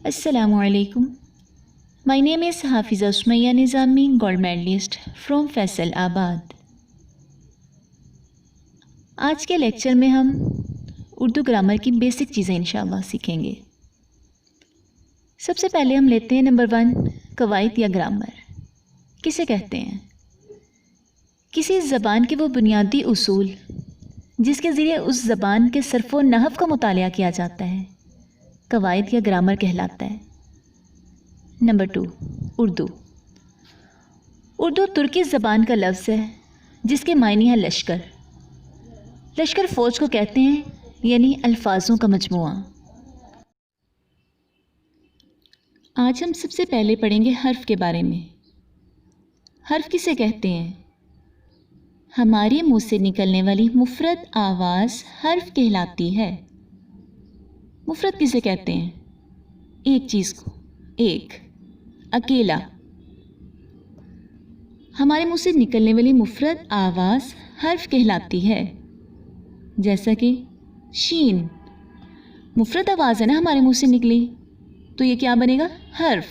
Assalamualaikum. My name is Hafiza Usmaya Nizami, gold medalist from Faisalabad. आज के lecture में हम उर्दू ग्रामर की बेसिक चीज़ें इंशाअल्लाह सीखेंगे। सबसे पहले हम लेते हैं नंबर 1, कवायद या ग्रामर किसे कहते हैं? किसी ज़बान के वो बुनियादी उसूल जिसके ज़रिए उस ज़बान के सर्फ़ व नहव का मुतालिया किया जाता है, कवायद या ग्रामर कहलाता है। नंबर 2, उर्दू। उर्दू तुर्की ज़बान का लफ्ज़ है जिसके मायने है लश्कर। लश्कर फ़ौज को कहते हैं, यानी अल्फाजों का मजमुआ। आज हम सबसे पहले पढ़ेंगे हर्फ के बारे में। हर्फ किसे कहते हैं? हमारे मुंह से निकलने वाली मुफरद आवाज़ हर्फ कहलाती है। मुफरद किसे कहते हैं? एक चीज़ को, एक, अकेला। हमारे मुंह से निकलने वाली मुफरद आवाज़ हर्फ कहलाती है। जैसा कि शीन मुफरद आवाज़ है ना, हमारे मुंह से निकली, तो ये क्या बनेगा? हर्फ।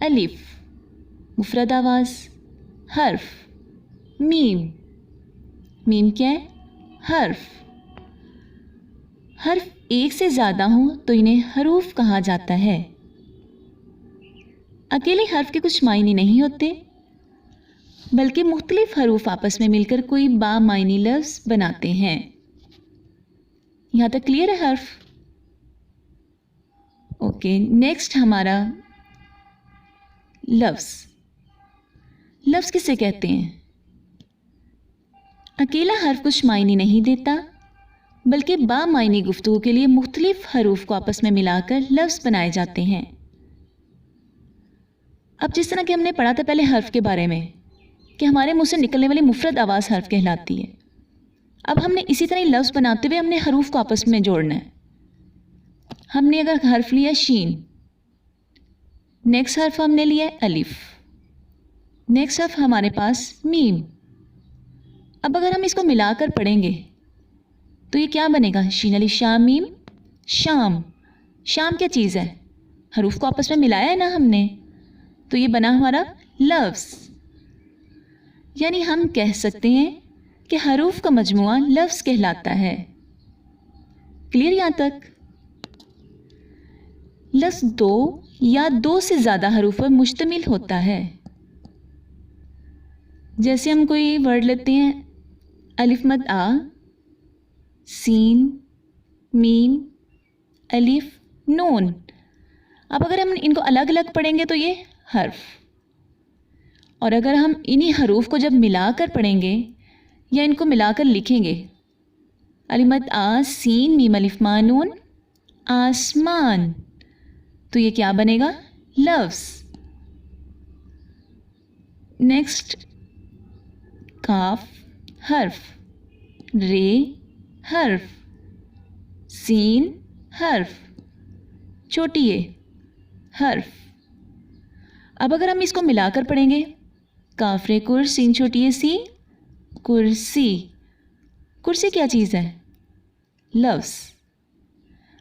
अलिफ मुफरद आवाज़, हर्फ। मीम, मीम क्या है? हर्फ। हर्फ एक से ज़्यादा हों तो इन्हें हरूफ कहा जाता है। अकेले हर्फ के कुछ मायने नहीं होते, बल्कि मुख्तलिफ हरूफ आपस में मिलकर कोई बामायनी लफ्ज़ बनाते हैं। यहाँ तक क्लियर है हर्फ? ओके, नेक्स्ट हमारा लफ्ज़। लफ्ज़ किसे कहते हैं? अकेला हर्फ कुछ मायने नहीं देता, बल्कि बामायनी गुफ्तगू के लिए मुख्तलिफ हरूफ को आपस में मिलाकर लफ्ज़ बनाए जाते हैं। अब जिस तरह कि हमने पढ़ा था पहले हर्फ के बारे में कि हमारे मुंह से निकलने वाली मुफरद आवाज़ हर्फ कहलाती है, अब हमने इसी तरह लफ्ज़ बनाते हुए हमने हरूफ को आपस में जोड़ना है। हमने अगर हर्फ लिया शीन, नेक्स्ट हर्फ हमने लिया अलिफ, नेक्स्ट हर्फ हमारे पास मीम। अब अगर हम इसको मिलाकर पढ़ेंगे तो ये क्या बनेगा? शीन अलिफ शाम मीम, शाम। शाम क्या चीज़ है? हरूफ को आपस में मिलाया है ना हमने, तो ये बना हमारा लफ्ज़। यानी हम कह सकते हैं कि हरूफ का मजमुआ लफ्ज़ कहलाता है। क्लियर यहाँ तक? लफ्ज़ दो या दो से ज़्यादा हरूफ पर मुश्तमिल होता है। जैसे हम कोई वर्ड लेते हैं, अलिफ मद आ, सीन, मीम, अलिफ, नून। अब अगर हम इनको अलग अलग पढ़ेंगे तो ये हर्फ, और अगर हम इन्हीं हरूफ को जब मिलाकर पढ़ेंगे या इनको मिलाकर लिखेंगे, अलिफ मद आ, सीन, मीम, अलिफ, मा, नून, आसमान, तो ये क्या बनेगा? लफ्ज़। नेक्स्ट काफ हर्फ, रे हर्फ, सीन हर्फ, छोटी ए हर्फ। अब अगर हम इसको मिलाकर पढ़ेंगे, काफ रे कुर, सीन छोटी ए सी, कुर्सी। कुर्सी क्या चीज़ है? लफ्ज़।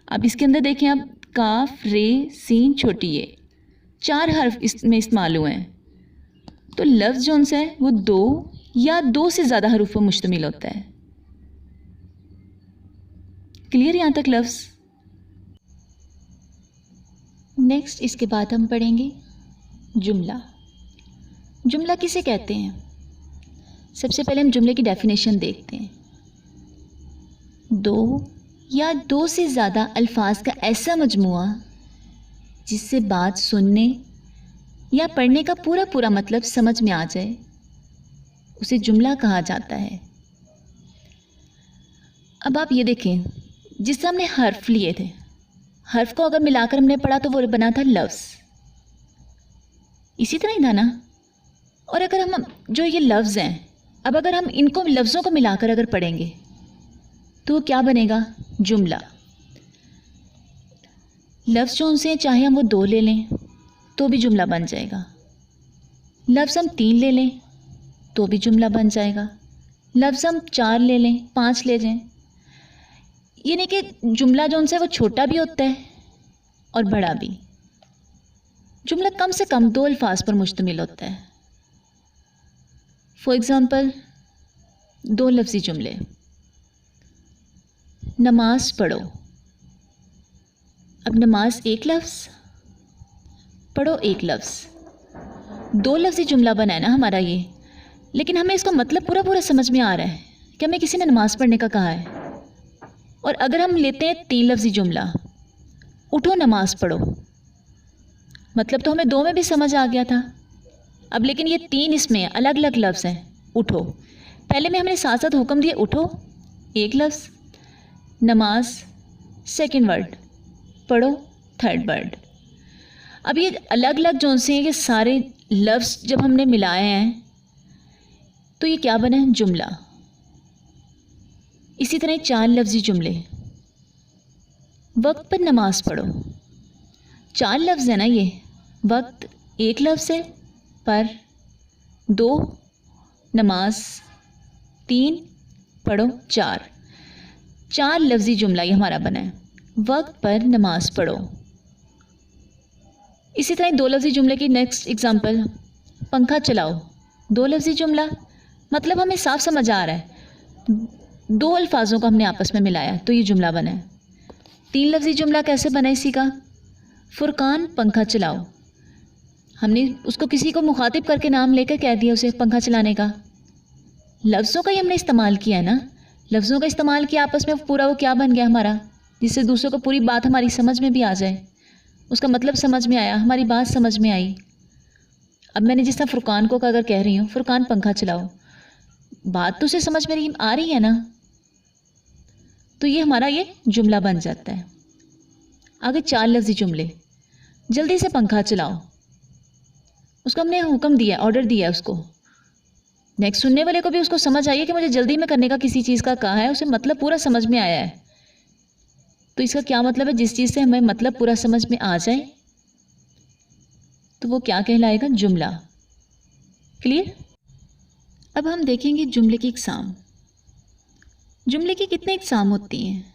अब इसके अंदर देखें, अब काफ रे सीन छोटी ए, 4 हर्फ इसमें इस्तेमाल हुए हैं, तो लफ्ज़ जो उनसे है वो 2 या 2 से ज़्यादा हरूफ पर मुश्तमिल होता है। क्लियर यहाँ तक लफ्ज़? नेक्स्ट इसके बाद हम पढ़ेंगे जुमला। जुमला किसे कहते हैं? सबसे पहले हम जुमले की डेफिनेशन देखते हैं। 2 या 2 से ज़्यादा अल्फाज का ऐसा मजमुआ जिससे बात सुनने या पढ़ने का पूरा पूरा मतलब समझ में आ जाए, उसे जुमला कहा जाता है। अब आप ये देखें, जिससे हमने हर्फ लिए थे, हर्फ को अगर मिलाकर हमने पढ़ा तो वो बना था लफ्ज़। इसी तरह ही था ना? और अगर हम जो ये लफ्ज़ हैं, अब अगर हम इनको लफ्ज़ों को मिलाकर अगर पढ़ेंगे तो क्या बनेगा? जुमला। लफ्ज़ जो उनसे चाहे हम वो 2 ले लें तो भी जुमला बन जाएगा। लफ्ज़ हम 3 ले लें तो भी जुमला बन जाएगा। लफ्ज़ हम 4 ले लें, 5 ले जाएं, ये नहीं कि जुमला जो उनसे वो छोटा भी होता है और बड़ा भी। जुमला कम से कम 2 अल्फाज पर मुश्तमिल होता है। फॉर एग्ज़ाम्पल 2 लफ्ज़ी जुमले, नमाज पढ़ो। अब नमाज एक लफ्ज़, पढ़ो एक लफ्ज़, 2 लफ्ज़ी जुमला बना है ना हमारा ये, लेकिन हमें इसका मतलब पूरा पूरा समझ में आ रहा है कि हमें किसी ने नमाज़ पढ़ने का कहा है। और अगर हम लेते हैं 3 लफ्ज़ी जुमला, उठो नमाज़ पढ़ो, मतलब तो हमें 2 में भी समझ आ गया था। अब लेकिन ये 3 इसमें अलग अलग लफ्ज़ हैं। उठो, पहले में हमने साथ साथ हुक्म दिए, उठो एक लफ्ज़, नमाज सेकंड वर्ड, पढ़ो थर्ड वर्ड। अब ये अलग अलग जो से ये सारे लफ्ज़ जब हमने मिलाए हैं तो ये क्या बना है? जुमला। इसी तरह 4 लफ्ज़ी जुमले, वक्त पर नमाज पढ़ो, 4 लफ्ज़ है ना ये, वक्त एक लफ्ज़ है, पर 2 नमाज, 3 पढ़ो, 4 लफ्ज़ी जुमला ये हमारा बना है, वक्त पर नमाज पढ़ो। इसी तरह 2 लफ्ज़ी जुमले की नेक्स्ट एग्जांपल, पंखा चलाओ, 2 लफ्ज़ी जुमला, मतलब हमें साफ समझ आ रहा है, 2 अल्फाजों को हमने आपस में मिलाया तो ये जुमला बना है। 3 लफ्ज़ी जुमला कैसे बना इसी का, फुरकान पंखा चलाओ, हमने उसको किसी को मुखातिब करके नाम लेकर कह दिया उसे पंखा चलाने का, लफ्ज़ों का ही हमने इस्तेमाल किया है ना, लफ्ज़ों का इस्तेमाल किया आपस में, पूरा वो क्या बन गया हमारा, जिससे दूसरों को पूरी बात हमारी समझ में भी आ जाए, उसका मतलब समझ में आया, हमारी बात समझ में आई। अब मैंने जिस तरह फुरकान को अगर कह रही हूँ फुरकान पंखा चलाओ, बात तो उसे समझ में आ रही है ना, तो ये हमारा ये जुमला बन जाता है। आगे 4 लफ्ज़ी जुमले, जल्दी से पंखा चलाओ, उसको हमने हुक्म दिया, ऑर्डर दिया उसको, नेक्स्ट सुनने वाले को भी उसको समझ आई है कि मुझे जल्दी में करने का किसी चीज़ का कहा है, उसे मतलब पूरा समझ में आया है। तो इसका क्या मतलब है, जिस चीज़ से हमें मतलब पूरा समझ में आ जाए तो वो क्या कहलाएगा, जुमला। क्लियर। अब हम देखेंगे जुमले की इकसाम। जुमले की कितने इकसाम होती हैं?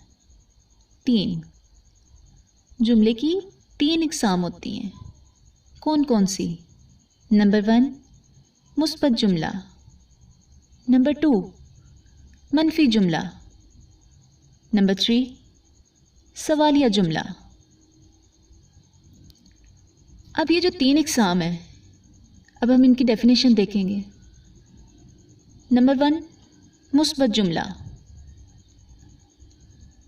3। जुमले की 3 इकसाम होती हैं। कौन कौन सी? नंबर 1 मुस्बत जुमला, नंबर 2 मनफी जुमला, नंबर 3 सवालिया जुमला। अब ये जो 3 इकसाम है, अब हम इनकी डेफिनेशन देखेंगे। नंबर 1 मुस्बत जुमला,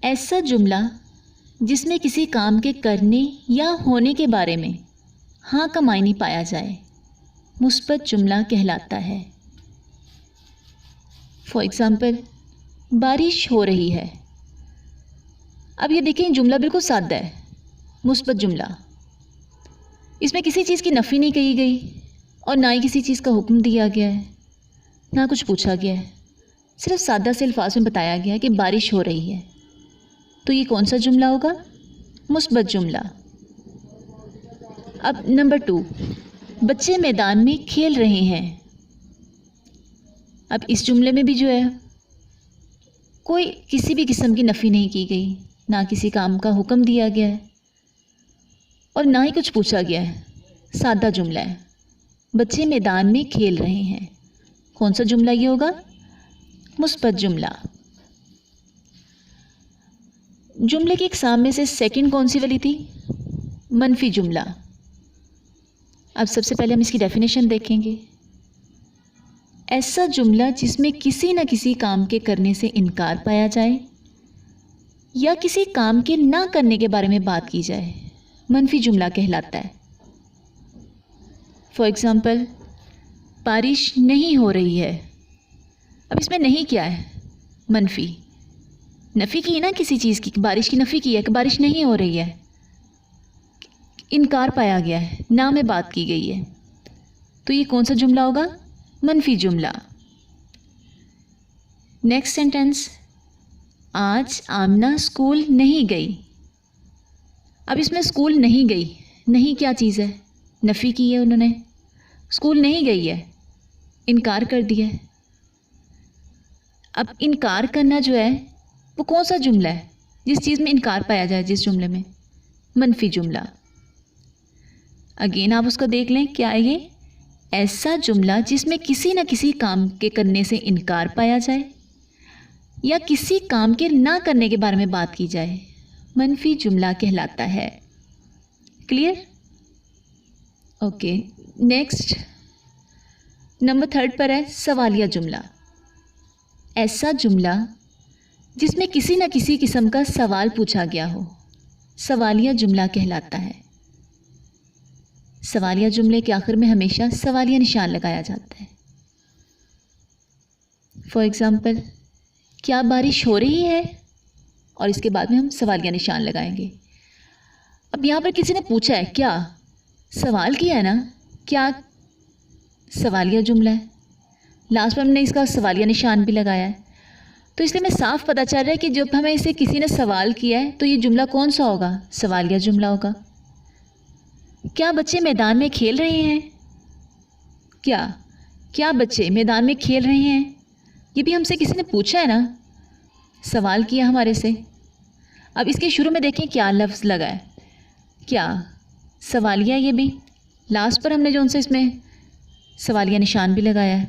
ऐसा जुमला जिसमें किसी काम के करने या होने के बारे में हाँ का मायने पाया जाए, मुस्बत जुमला कहलाता है। फॉर एग्ज़ाम्पल बारिश हो रही है। अब ये देखें जुमला बिल्कुल सादा है, मुस्बत जुमला, इसमें किसी चीज़ की नफ़ी नहीं कही गई और ना ही किसी चीज़ का हुक्म दिया गया है, ना कुछ पूछा गया है, सिर्फ सादा से अल्फाज में बताया गया है कि बारिश हो रही है। तो ये कौन सा जुमला होगा? मुस्बत जुमला। अब नंबर 2 बच्चे मैदान में खेल रहे हैं। अब इस जुमले में भी जो है कोई किसी भी किस्म की नफ़ी नहीं की गई, ना किसी काम का हुक्म दिया गया है और ना ही कुछ पूछा गया है, सादा जुमला है, बच्चे मैदान में खेल रहे हैं। कौन सा जुमला ये होगा? मुस्बत जुमला। जुमले की इकसाम में से सेकंड कौन सी वाली थी? मनफी जुमला। अब सबसे पहले हम इसकी डेफिनेशन देखेंगे। ऐसा जुमला जिसमें किसी न किसी काम के करने से इनकार पाया जाए या किसी काम के ना करने के बारे में बात की जाए, मनफी जुमला कहलाता है। फॉर एग्ज़ाम्पल बारिश नहीं हो रही है। अब इसमें नहीं क्या है? मनफी, नफ़ी की है ना किसी चीज़ की, बारिश की नफ़ी की है कि बारिश नहीं हो रही है, इनकार पाया गया है, ना में बात की गई है, तो ये कौन सा जुमला होगा? मनफी जुमला। नेक्स्ट सेंटेंस, आज आमना स्कूल नहीं गई। अब इसमें स्कूल नहीं गई, नहीं क्या चीज़ है? नफ़ी की है उन्होंने, स्कूल नहीं गई है, इनकार कर दिया है। अब इनकार करना जो है वो कौन सा जुमला है? जिस चीज़ में इनकार पाया जाए, जिस जुमले में मनफी जुमला। अगेन आप उसको देख लें, क्या है ये? ऐसा जुमला जिसमें किसी न किसी काम के करने से इनकार पाया जाए या किसी काम के ना करने के बारे में बात की जाए, मनफी जुमला कहलाता है। क्लियर? ओके, नेक्स्ट नंबर 3 पर है सवालिया जुमला। ऐसा जुमला जिसमें किसी न किसी किस्म का सवाल पूछा गया हो, सवालिया जुमला कहलाता है। सवालिया जुमले के आखिर में हमेशा सवालिया निशान लगाया जाता है। फॉर एग्ज़ाम्पल, क्या बारिश हो रही है? और इसके बाद में हम सवालिया निशान लगाएंगे। अब यहाँ पर किसी ने पूछा है, क्या सवाल किया है ना, क्या सवालिया जुमला है। लास्ट में हमने इसका सवालिया निशान भी लगाया है, तो इसलिए हमें साफ पता चल रहा है कि जब हमें इसे किसी ने सवाल किया है तो ये जुमला कौन सा होगा? सवालिया जुमला होगा। क्या बच्चे मैदान में खेल रहे हैं? क्या बच्चे मैदान में खेल रहे हैं? ये भी हमसे किसी ने पूछा है ना, सवाल किया हमारे से। अब इसके शुरू में देखें क्या लफ्ज़ लगा है, क्या सवालिया। ये भी लास्ट पर हमने जो उनसे इसमें सवालिया निशान भी लगाया है,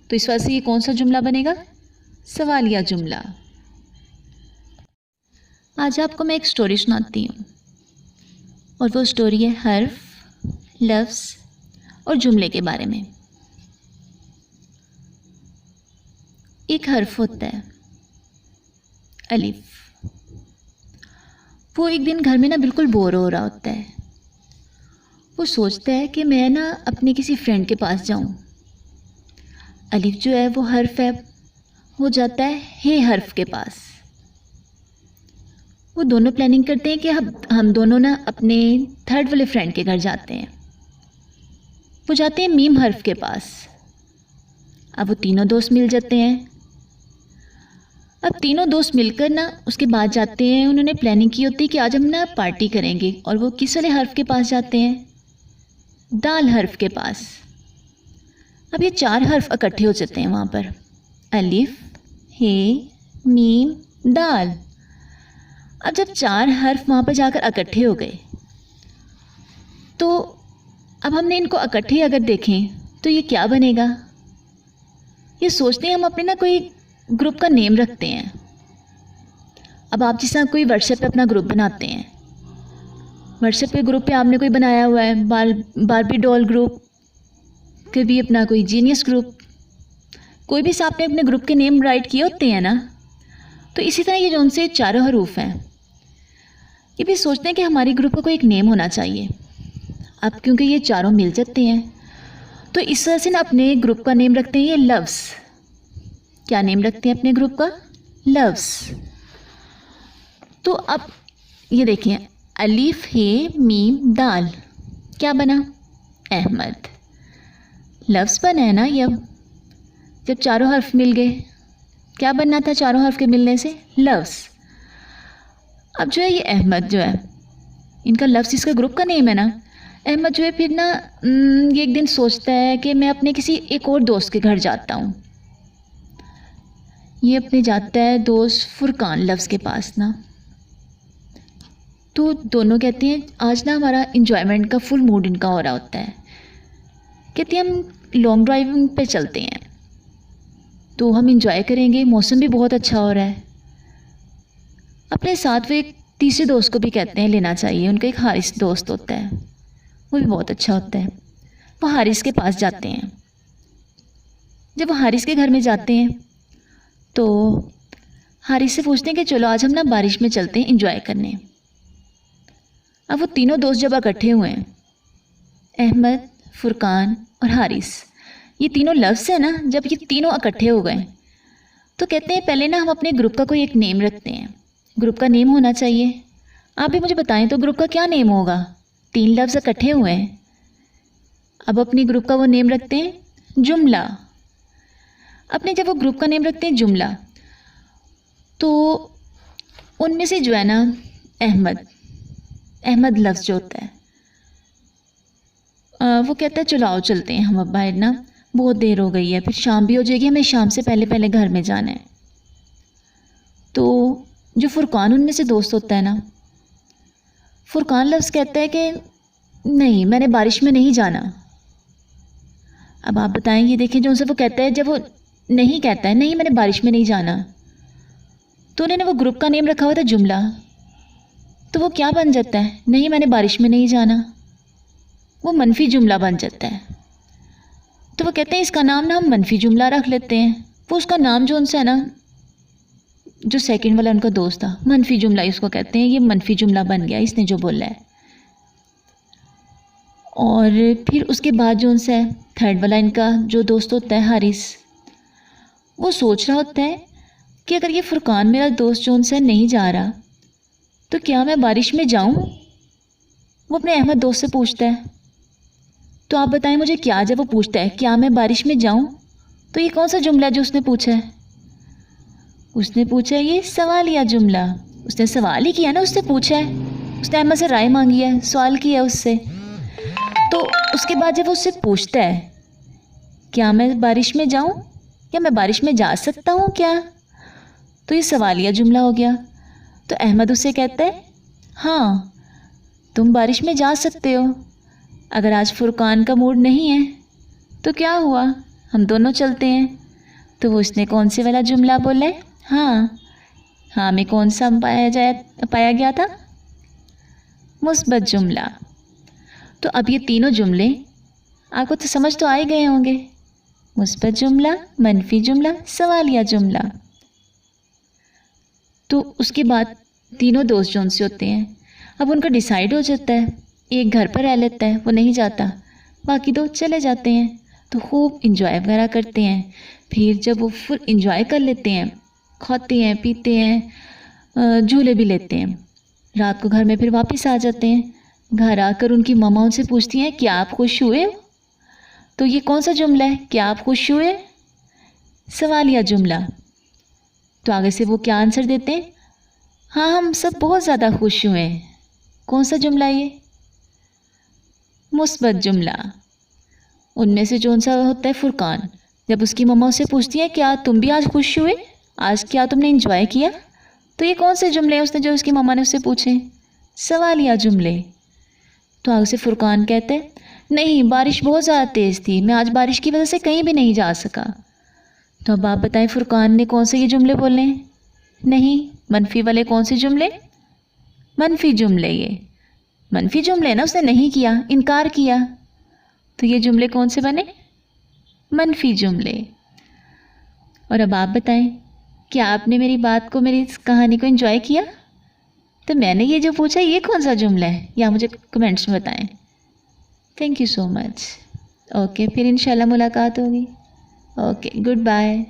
तो इस वजह से ये कौन सा जुमला बनेगा? सवालिया जुमला। आज आपको मैं एक स्टोरी सुनाती हूँ, और वो स्टोरी है हर्फ, लफ्ज़ और जुमले के बारे में। एक हर्फ होता है अलिफ। वो एक दिन घर में ना बिल्कुल बोर हो रहा होता है। वो सोचता है कि मैं ना अपने किसी फ्रेंड के पास जाऊँ। अलिफ जो है वो हर्फ है, वो जाता है हे हर्फ के पास। वो दोनों प्लानिंग करते हैं कि हम दोनों ना अपने थर्ड वाले फ्रेंड के घर जाते हैं। वो जाते हैं मीम हर्फ के पास। अब वो तीनों दोस्त मिल जाते हैं। अब तीनों दोस्त मिलकर ना उसके बाद जाते हैं, उन्होंने प्लानिंग की होती है कि आज हम ना पार्टी करेंगे, और वो किस वाले हर्फ के पास जाते हैं? दाल हर्फ के पास। अब ये 4 हर्फ इकट्ठे हो जाते हैं वहाँ पर, अलिफ, हे, मीम, दाल। अब जब 4 हर्फ वहाँ पर जाकर इकट्ठे हो गए, तो अब हमने इनको इकट्ठे अगर देखें तो ये क्या बनेगा? ये सोचते हैं हम अपने ना कोई ग्रुप का नेम रखते हैं। अब आप जिस तरह कोई व्हाट्सएप पे अपना ग्रुप बनाते हैं, व्हाट्सएप पे ग्रुप पे आपने कोई बनाया हुआ है, बारबी डॉल ग्रुप, कभी अपना कोई जीनियस ग्रुप, कोई भी आपने अपने ग्रुप के नेम राइट किए होते हैं ना। तो इसी तरह ये जो उनसे 4 हरूफ हैं, ये भी सोचते हैं कि हमारे ग्रुप का कोई एक नेम होना चाहिए। अब क्योंकि ये चारों मिल जाते हैं, तो इस तरह से ना अपने ग्रुप का नेम रखते हैं ये लफ्ज़। क्या नेम रखते हैं अपने ग्रुप का? लफ्ज़। तो अब ये देखिए, अलिफ, हे, मीम, दाल, क्या बना? अहमद। लफ्ज़ बना है ना। ये जब चारों हर्फ मिल गए, क्या बनना था चारों हर्फ के मिलने से? लफ्ज़। अब जो है ये अहमद जो है, इनका लफ्ज़ इसका ग्रुप का नेम है ना। अहमद जो है फिर ना ये एक दिन सोचता है कि मैं अपने किसी एक और दोस्त के घर जाता हूँ। ये अपने जाता है दोस्त फुरकान लफ्ज़ के पास ना। तो दोनों कहते हैं आज ना हमारा इन्जॉयमेंट का फुल मूड इनका हो रहा होता है। कहते हैं हम लॉन्ग ड्राइविंग पे चलते हैं, तो हम इंजॉय करेंगे, मौसम भी बहुत अच्छा हो रहा है। अपने साथ वो एक तीसरे दोस्त को भी कहते हैं लेना चाहिए। उनका एक हारिस दोस्त होता है, वो भी बहुत अच्छा होता है। वो हारिस के पास जाते हैं। जब वो हारिस के घर में जाते हैं तो हारिस से पूछते हैं कि चलो आज हम ना बारिश में चलते हैं इंजॉय करने। अब वो तीनों दोस्त जब इकट्ठे हुए हैं, अहमद, फुरकान और हारिस, ये तीनों लफ्ज़ है ना, जब ये तीनों इकट्ठे हो गए तो कहते हैं पहले ना हम अपने ग्रुप का कोई एक नेम रखते हैं। ग्रुप का नेम होना चाहिए। आप भी मुझे बताएं तो ग्रुप का क्या नेम होगा? 3 लफ्ज़ इकट्ठे हुए हैं। अब अपनी ग्रुप का वो नेम रखते हैं जुमला। अपने जब वो ग्रुप का नेम रखते हैं जुमला, तो उनमें से जो है ना अहमद लफ्ज़ जो होता है, वो कहता है चलो आओ चलते हैं हम अब बाहर ना, बहुत देर हो गई है, फिर शाम भी हो जाएगी, हमें शाम से पहले पहले घर में जाना है। तो जो फुरकान उनमें से दोस्त होता है ना, फुरकान लफ्ज़ कहता है कि नहीं, मैंने बारिश में नहीं जाना। अब आप बताएं, ये देखें जो उनसे वो कहता है, जब वो नहीं कहता है नहीं मैंने बारिश में नहीं जाना, तो उन्होंने वो ग्रुप का नेम रखा हुआ था जुमला, तो वो क्या बन जाता है? नहीं मैंने बारिश में नहीं जाना, वो मनफी जुमला बन जाता है। तो वो कहते हैं इसका नाम ना हम मनफी जुमला रख लेते हैं। वो उसका नाम जो उनसे है ना, जो सेकंड वाला उनका दोस्त था, मनफी जुमला इसको कहते हैं, ये मनफी जुमला बन गया इसने जो बोला है। और फिर उसके बाद जो उनसे है थर्ड वाला इनका जो दोस्त होता है हारिस, वो सोच रहा होता है कि अगर ये फुरकान मेरा दोस्त जो उनसे नहीं जा रहा तो क्या मैं बारिश में जाऊं? वो अपने अहमद दोस्त से पूछता है। तो आप बताएं मुझे क्या, जब वो पूछता है क्या मैं बारिश में जाऊं, तो ये कौन सा जुमला है जो उसने पूछा है? उसने पूछा है ये सवालिया जुमला। उसने सवाल ही किया ना, उससे पूछा है, उसने अहमद से राय मांगी है, सवाल किया उससे। तो उसके बाद जब वो उससे पूछता है क्या मैं बारिश में जाऊं या मैं बारिश में जा सकता हूं क्या, तो ये सवालिया जुमला हो गया। तो अहमद उससे कहता है हाँ तुम बारिश में जा सकते हो, अगर आज फुरकान का मूड नहीं है तो क्या हुआ, हम दोनों चलते हैं। तो वो उसने कौन से वाला जुमला बोला है? हाँ में कौन सा पाया गया था? मुस्बत जुमला। तो अब ये तीनों जुमले आपको तो समझ तो आ ही गए होंगे, मुस्बत जुमला, मनफी जुमला, सवालिया जुमला। तो उसके बाद तीनों दोस्त जो उनसे होते हैं, अब उनका डिसाइड हो जाता है, एक घर पर रह लेता है, वो नहीं जाता, बाकी दो चले जाते हैं। तो खूब इंजॉय वगैरह करते हैं। फिर जब वो फुल इंजॉय कर लेते हैं, खाते हैं पीते हैं, झूले भी लेते हैं, रात को घर में फिर वापस आ जाते हैं। घर आकर उनकी मम्मा उनसे पूछती हैं क्या आप खुश हुए? तो ये कौन सा जुमला है, क्या आप खुश हुए? सवालिया जुमला। तो आगे से वो क्या आंसर देते हैं? हाँ हम सब बहुत ज़्यादा खुश हुए हैं। कौन सा जुमला ये? मुस्बत जुमला। उनमें से जो सा होता है फुरकान, जब उसकी मम्मा उससे पूछती है क्या तुम भी आज खुश हुए, आज क्या तुमने इंजॉय किया, तो ये कौन से जुमले हैं उसने जो उसकी मम्मा ने उससे पूछे? सवालिया जुमले। तो आगे से फुरकान कहते हैं नहीं बारिश बहुत ज़्यादा तेज़ थी, मैं आज बारिश की वजह से कहीं भी नहीं जा सका। तो अब आप बताएं फुरकान ने कौन से ये जुमले बोले हैं? नहीं, मनफी वाले कौन से जुमले? मनफी जुमले। ये मनफी जुमले ना, उसने नहीं किया, इनकार किया, तो ये जुमले कौन से बने? मनफी जुमले। और अब आप बताएं क्या आपने मेरी बात को, मेरी इस कहानी को एंजॉय किया? तो मैंने ये जो पूछा ये कौन सा जुमला है, या मुझे कमेंट्स में बताएं। Thank you so much. Okay, फिर इंशाल्लाह मुलाकात होगी। Okay, good bye.